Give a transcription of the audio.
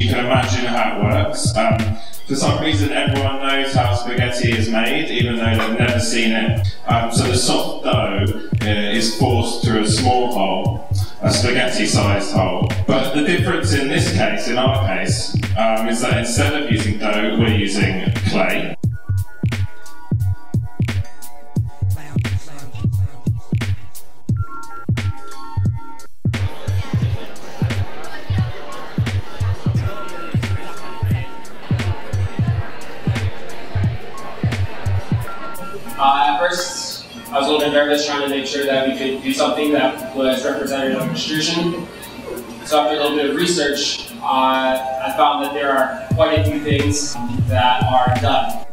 You can imagine how it works. For some reason, everyone knows how spaghetti is made, even though they've never seen it. So the soft dough is forced through a small hole, a spaghetti-sized hole. But the difference in this case, in our case, is that instead of using dough, we're using clay. At first, I was a little bit nervous trying to make sure that we could do something that was representative of extrusion. So after a little bit of research, I found that there are quite a few things that are done